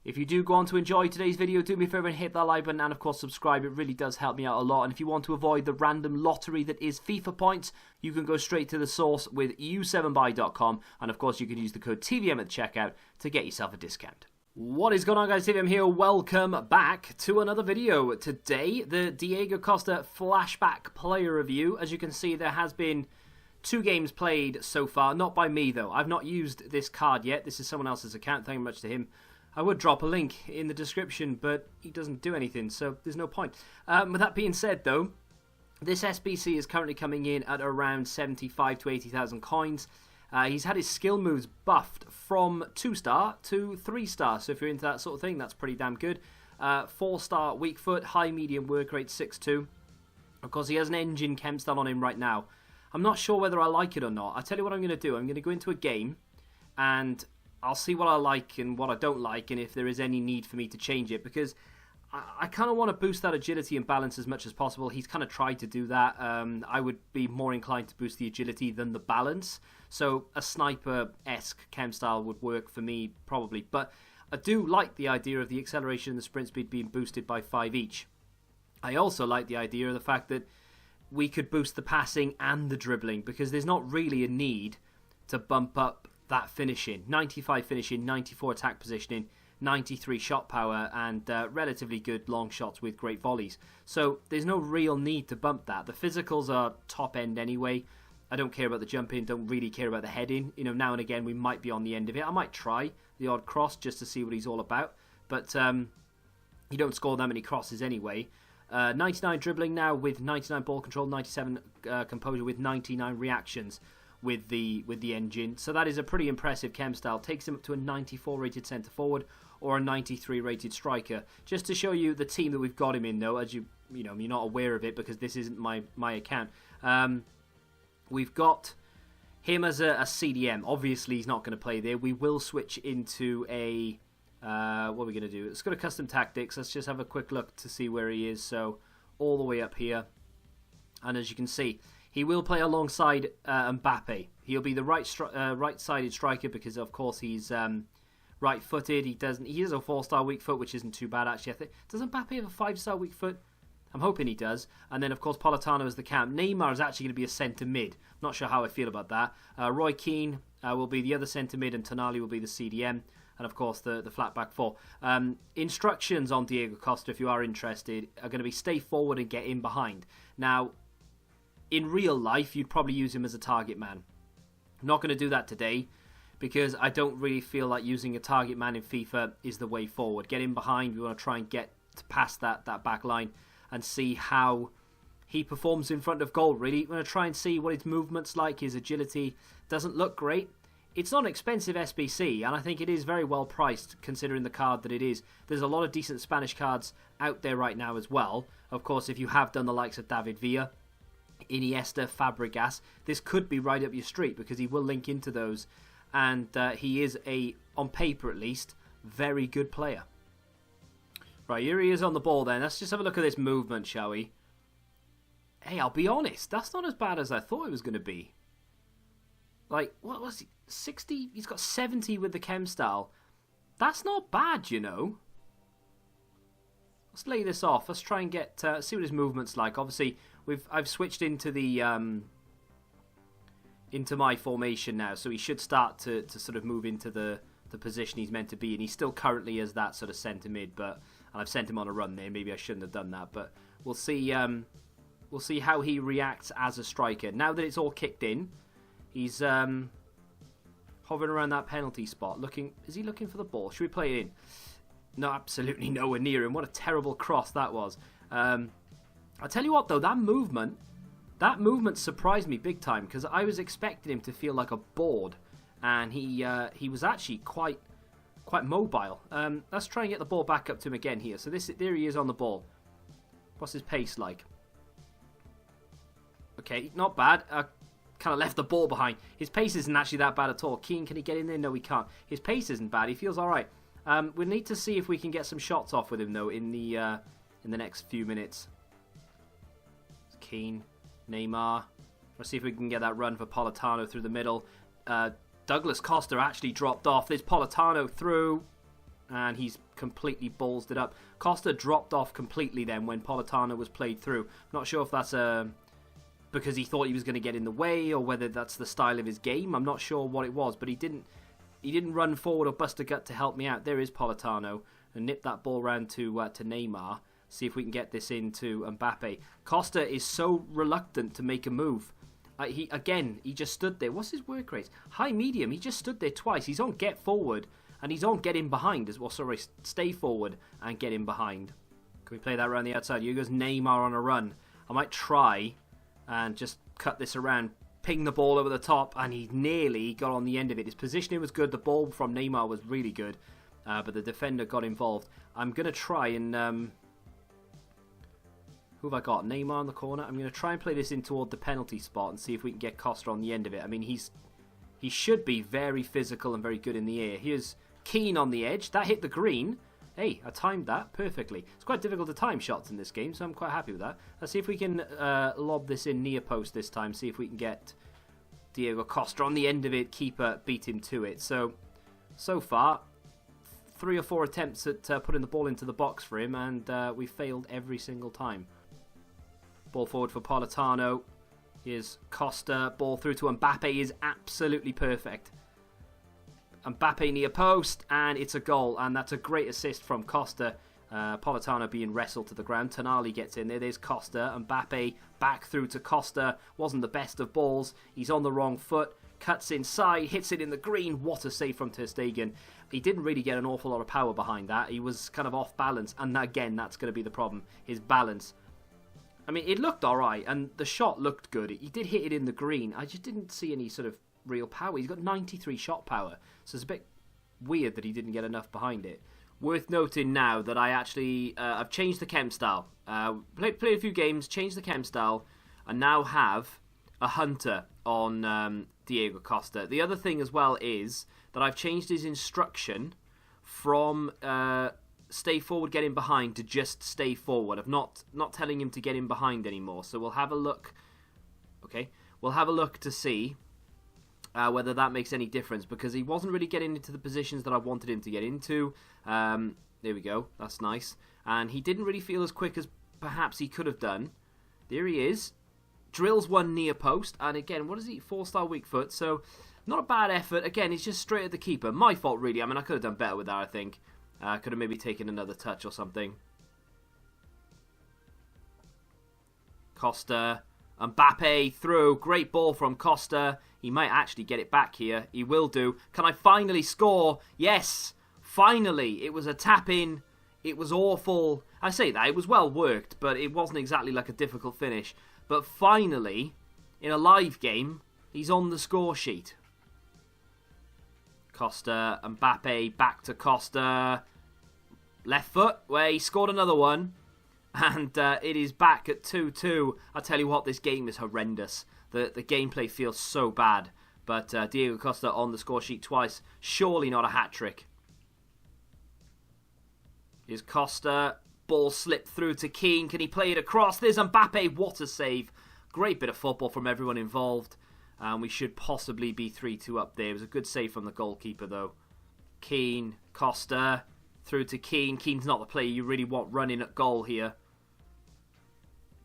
If you do go on to enjoy today's video, do me a favour and hit that like button and of course subscribe. It really does help me out a lot. And if you want to avoid the random lottery that is FIFA points, you can go straight to the source with u7buy.com, and of course you can use the code TVM at the checkout to get yourself a discount. What is going on, guys? TVM here. Welcome back to another video. Today, the Diego Costa Flashback player review. As you can see, there has been 2 games played so far. Not by me though. I've not used this card yet. This is someone else's account. Thank you much to him. I would drop a link in the description, but he doesn't do anything, so there's no point. With that being said, though, this SBC is currently coming in at around 75 to 80,000 coins. He's had his skill moves buffed from 2-star to 3-star, so if you're into that sort of thing, that's pretty damn good. 4-star weak foot, high medium work rate 6-2. Of course, he has an engine chem style on him right now. I'm not sure whether I like it or not. I'll tell you what I'm going to do. I'm going to go into a game, and I'll see what I like and what I don't like, and if there is any need for me to change it, because I kind of want to boost that agility and balance as much as possible. He's kind of tried to do that. I would be more inclined to boost the agility than the balance, so a sniper-esque chem style would work for me probably, but I do like the idea of the acceleration and the sprint speed being boosted by 5 each. I also like the idea of the fact that we could boost the passing and the dribbling, because there's not really a need to bump up that finishing. 95 finishing, 94 attack positioning, 93 shot power, and relatively good long shots with great volleys. So there's no real need to bump that. The physicals are top end anyway. I don't care about the jumping, don't really care about the heading. You know, now and again we might be on the end of it. I might try the odd cross just to see what he's all about, but you don't score that many crosses anyway. 99 dribbling now with 99 ball control, 97 composure with 99 reactions with the engine. So that is a pretty impressive chem style. Takes him up to a 94 rated centre forward or a 93 rated striker. Just to show you the team that we've got him in though, as you know, you're not aware of it because this isn't my account. We've got him as a CDM. Obviously he's not going to play there. We will switch into a what are we going to do? Let's go to custom tactics. Let's just have a quick look to see where he is. So all the way up here, and as you can see, he will play alongside Mbappe. He'll be the right-sided striker because, of course, he's right-footed. He has a 4-star weak foot, which isn't too bad actually. I think, does Mbappe have a 5-star weak foot? I'm hoping he does. And then, of course, Politano is the camp. Neymar is actually going to be a centre mid. Not sure how I feel about that. Roy Keane will be the other centre mid, and Tonali will be the CDM. And, of course, the flat back 4. Instructions on Diego Costa, if you are interested, are going to be stay forward and get in behind. Now, in real life, you'd probably use him as a target man. I'm not going to do that today because I don't really feel like using a target man in FIFA is the way forward. Get in behind. We want to try and get to past that back line and see how he performs in front of goal, really. We're going to try and see what his movement's like. His agility doesn't look great. It's not an expensive SBC, and I think it is very well priced considering the card that it is. There's a lot of decent Spanish cards out there right now as well. Of course, if you have done the likes of David Villa, Iniesta, Fabregas, this could be right up your street because he will link into those, and he is on paper at least, very good player. Right, here he is on the ball then. Let's just have a look at this movement, shall we? Hey, I'll be honest, that's not as bad as I thought it was going to be. Like, what was he? 60? He's got 70 with the chem style. That's not bad, you know. Let's lay this off. Let's try and get see what his movement's like. Obviously, I've switched into the into my formation now, so he should start to sort of move into the position he's meant to be, and he's still currently as that sort of centre mid. But and I've sent him on a run there. Maybe I shouldn't have done that, but we'll see. We'll see how he reacts as a striker. Now that it's all kicked in, he's hovering around that penalty spot. Is he looking for the ball? Should we play it in? No, absolutely nowhere near him. What a terrible cross that was. I'll tell you what, though, that movement surprised me big time because I was expecting him to feel like a board, and he was actually quite mobile. Let's try and get the ball back up to him again here. So there he is on the ball. What's his pace like? Okay, not bad. Kind of left the ball behind. His pace isn't actually that bad at all. Keane, can he get in there? No, he can't. His pace isn't bad. He feels all right. We need to see if we can get some shots off with him, though, in the next few minutes. Keane, Neymar. Let's see if we can get that run for Politano through the middle. Douglas Costa actually dropped off. There's Politano through. and he's completely ballsed it up. Costa dropped off completely then when Politano was played through. Not sure if that's because he thought he was going to get in the way, or whether that's the style of his game. I'm not sure what it was, but he didn't run forward or bust a gut to help me out. There is Politano, and nip that ball round to Neymar. See if we can get this into Mbappe. Costa is so reluctant to make a move. He just stood there. What's his work rate? High, medium. He just stood there twice. He's on get forward, and he's on get in behind as well. Sorry, stay forward and get in behind. Can we play that around the outside? Here goes Neymar on a run. I might try and just cut this around, ping the ball over the top, and he nearly got on the end of it. His positioning was good. The ball from Neymar was really good, but the defender got involved. I'm going to try and... who have I got? Neymar in the corner. I'm going to try and play this in toward the penalty spot and see if we can get Costa on the end of it. I mean, he should be very physical and very good in the air. Here's Keane on the edge. That hit the green. Hey, I timed that perfectly. It's quite difficult to time shots in this game, so I'm quite happy with that. Let's see if we can lob this in near post this time. See if we can get Diego Costa on the end of it. Keeper beat him to it. So far, 3 or 4 attempts at putting the ball into the box for him, and we failed every single time. Ball forward for Politano. Here's Costa. Ball through to Mbappe is absolutely perfect. Mbappe near post, and it's a goal, and that's a great assist from Costa. Politano being wrestled to the ground. Tonali gets in there. There's Costa. Mbappe back through to Costa. Wasn't the best of balls. He's on the wrong foot. Cuts inside. Hits it in the green. What a save from Ter Stegen. He didn't really get an awful lot of power behind that. He was kind of off balance, and again, that's going to be the problem. His balance. I mean, it looked alright, and the shot looked good. He did hit it in the green. I just didn't see any sort of real power. He's got 93 shot power, so it's a bit weird that he didn't get enough behind it. Worth noting now that I actually I've changed the chem style. Played a few games, changed the chem style, and now have a hunter on Diego Costa. The other thing as well is that I've changed his instruction from stay forward, get in behind to just stay forward. I'm not telling him to get in behind anymore. So we'll have a look. Okay, we'll have a look to see whether that makes any difference, because he wasn't really getting into the positions that I wanted him to get into. There we go. That's nice. And he didn't really feel as quick as perhaps he could have done. There he is. Drills one near post. And again, what is he? 4-star weak foot. So not a bad effort. Again, he's just straight at the keeper. My fault, really. I mean, I could have done better with that, I think. Could have maybe taken another touch or something. Costa. Mbappe through. Great ball from Costa. He might actually get it back here. He will do. Can I finally score? Yes. Finally. It was a tap-in. It was awful. I say that. It was well worked, but it wasn't exactly like a difficult finish. But finally, in a live game, he's on the score sheet. Costa. Mbappe back to Costa. Left foot. Where he scored another one. And it is back at 2-2. I tell you what, this game is horrendous. The gameplay feels so bad. But Diego Costa on the score sheet twice. Surely not a hat-trick. Here's Costa. Ball slipped through to Keane. Can he play it across? There's Mbappe. What a save. Great bit of football from everyone involved. And we should possibly be 3-2 up there. It was a good save from the goalkeeper, though. Keane. Costa. Through to Keane. Keane's not the player you really want running at goal here.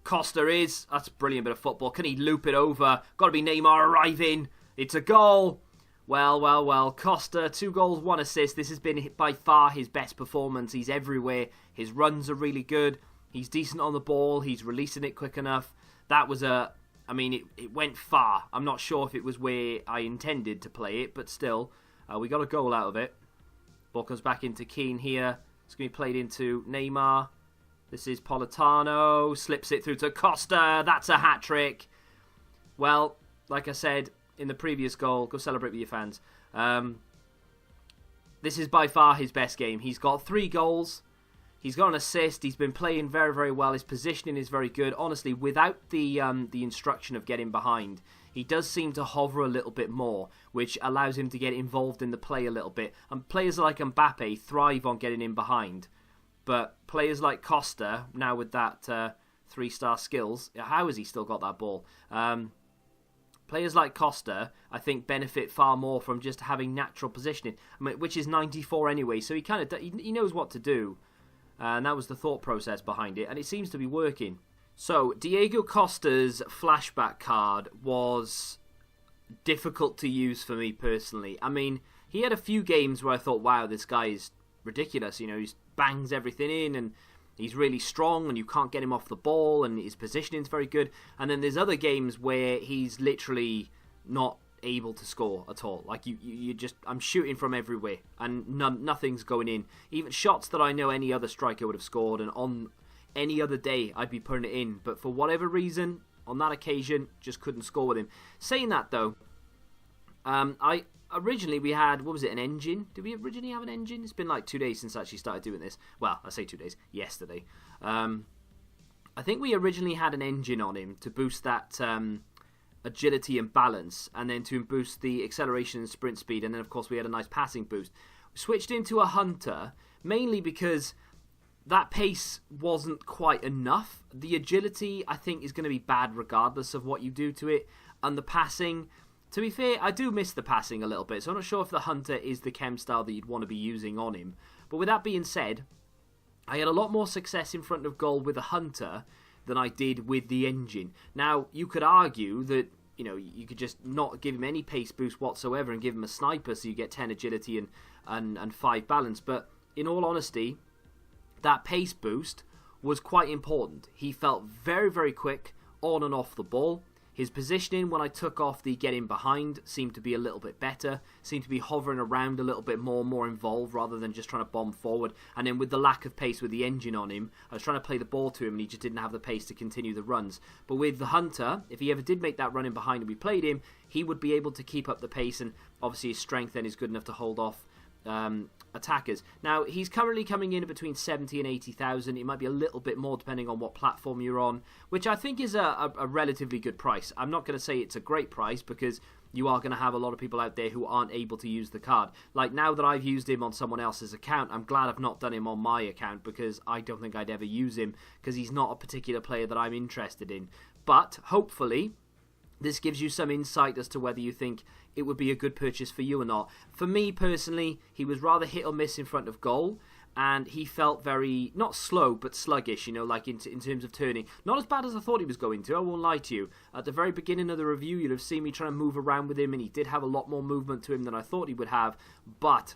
Costa is. That's a brilliant bit of football. Can he loop it over? Got to be Neymar arriving. It's a goal. Well. Costa, 2 goals, 1 assist. This has been by far his best performance. He's everywhere. His runs are really good. He's decent on the ball. He's releasing it quick enough. That was I mean, it went far. I'm not sure if it was where I intended to play it, but still, we got a goal out of it. Ball comes back into Keane here. It's going to be played into Neymar. This is Politano. Slips it through to Costa. That's a hat-trick. Well, like I said in the previous goal, go celebrate with your fans. This is by far his best game. He's got 3 goals. He's got an assist. He's been playing very, very well. His positioning is very good. Honestly, without the instruction of getting behind, he does seem to hover a little bit more, which allows him to get involved in the play a little bit. And players like Mbappe thrive on getting in behind. But players like Costa, now with that 3-star skills, how has he still got that ball? Players like Costa, I think, benefit far more from just having natural positioning, which is 94 anyway, so he knows what to do. And that was the thought process behind it, and it seems to be working. So, Diego Costa's flashback card was difficult to use for me personally. I mean, he had a few games where I thought, wow, this guy is ridiculous. You know, he bangs everything in, and he's really strong, and you can't get him off the ball, and his positioning's very good. And then there's other games where he's literally not able to score at all. Like, you just, I'm shooting from everywhere, and nothing's going in. Even shots that I know any other striker would have scored, and on any other day I'd be putting it in. But for whatever reason, on that occasion, just couldn't score with him. Saying that, though, originally we had, what was it, an engine? Did we originally have an engine? It's been like 2 days since I actually started doing this. Well, I say 2 days, yesterday. I think we originally had an engine on him to boost that agility and balance, and then to boost the acceleration and sprint speed, and then of course we had a nice passing boost. We switched into a hunter, mainly because that pace wasn't quite enough. The agility, I think, is going to be bad regardless of what you do to it, and the passing, to be fair, I do miss the passing a little bit, so I'm not sure if the hunter is the chem style that you'd want to be using on him. But with that being said, I had a lot more success in front of goal with a hunter than I did with the engine. Now, you could argue that, you know, you could just not give him any pace boost whatsoever and give him a sniper so you get 10 agility and 5 balance, but in all honesty, that pace boost was quite important. He felt very, very quick on and off the ball. His positioning, when I took off the getting behind, seemed to be a little bit better, seemed to be hovering around a little bit more involved rather than just trying to bomb forward. And then with the lack of pace with the engine on him, I was trying to play the ball to him and he just didn't have the pace to continue the runs. But with the hunter, if he ever did make that run in behind and we played him, he would be able to keep up the pace, and obviously his strength then is good enough to hold off attackers. Now, he's currently coming in at between 70 and 80,000. It might be a little bit more depending on what platform you're on, which I think is a relatively good price. I'm not going to say it's a great price because you are going to have a lot of people out there who aren't able to use the card. Like, now that I've used him on someone else's account, I'm glad I've not done him on my account because I don't think I'd ever use him because he's not a particular player that I'm interested in. But hopefully this gives you some insight as to whether you think it would be a good purchase for you or not. For me personally, he was rather hit or miss in front of goal, and he felt very, not slow, but sluggish, you know, like in terms of turning. Not as bad as I thought he was going to, I won't lie to you. At the very beginning of the review, you'd have seen me trying to move around with him, and he did have a lot more movement to him than I thought he would have, but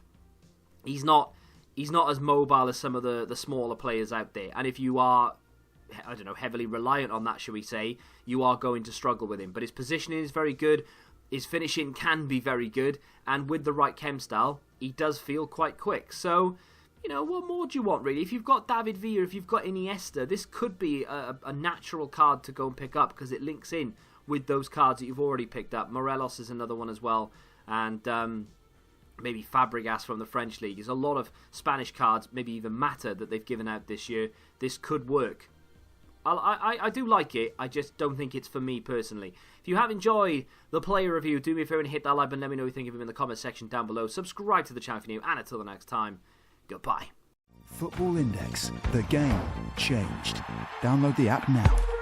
he's not as mobile as some of the smaller players out there. And if you are, I don't know, heavily reliant on that, shall we say, you are going to struggle with him. But his positioning is very good, his finishing can be very good, and with the right chem style, he does feel quite quick. So, you know, what more do you want, really? If you've got David Villa, if you've got Iniesta, this could be a natural card to go and pick up because it links in with those cards that you've already picked up. Morelos is another one as well, and maybe Fabregas from the French League. There's a lot of Spanish cards, maybe even Mata, that they've given out this year. This could work. I do like it, I just don't think it's for me personally. If you have enjoyed the player review, do me a favour and hit that like button, let me know what you think of him in the comment section down below. Subscribe to the channel if you're new, and until the next time, goodbye. Football Index, the game changed. Download the app now.